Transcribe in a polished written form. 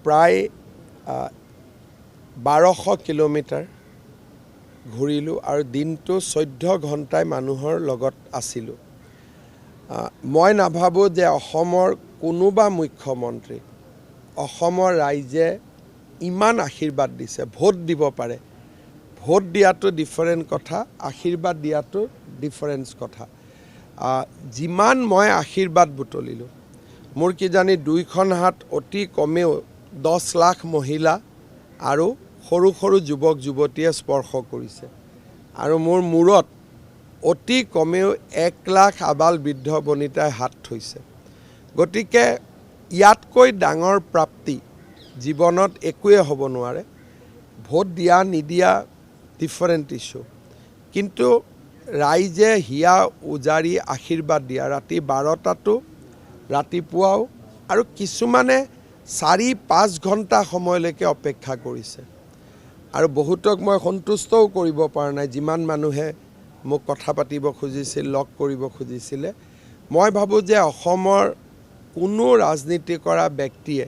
প্ৰায় 1200 কিলোমিটাৰ ঘূৰিলোঁ আৰু দিনটো 14 ঘণ্টাই মানুহৰ লগত আছিলোঁ। মই নাভাবোঁ যে অসমৰ কোনোবা মুখ্যমন্ত্ৰী অসমৰ ৰাইজে ইমান আশীৰ্বাদ দিছে। ভোট দিব পাৰে, ভোট দিয়াটো ডিফাৰেণ্ট কথা, আশীৰ্বাদ দিয়াটো ডিফাৰেঞ্চ কথা। যিমান মই আশীৰ্বাদ বুটলিলোঁ, মোৰ কিজানি দুইখন হাত অতি কমেও 10 লাখ মহিলা আৰু সৰু সৰু যুৱক যুৱতীয়ে স্পৰ্শ কৰিছে আৰু মোৰ মূৰত অতি কমেও 1 লাখ আবাল বৃদ্ধ বনিতাই হাত থৈছে। গতিকে ইয়াতকৈ ডাঙৰ প্ৰাপ্তি জীৱনত একোৱে হ'ব নোৱাৰে। ভোট দিয়া নিদিয়া ডিফাৰেণ্ট ইছ্যু, কিন্তু ৰাইজে হিয়া উজাৰি আশীৰ্বাদ দিয়া ৰাতি 12টাতো ৰাতিপুৱাও আৰু কিছুমানে 4-5 ঘণ্টা সময়লৈকে অপেক্ষা কৰিছে আৰু বহুতক মই সন্তুষ্টও কৰিব পৰা নাই। যিমান মানুহে মোক কথা পাতিব খুজিছিল, লগ কৰিব খুজিছিলে, মই ভাবোঁ যে অসমৰ কোনো ৰাজনীতি কৰা ব্যক্তিয়ে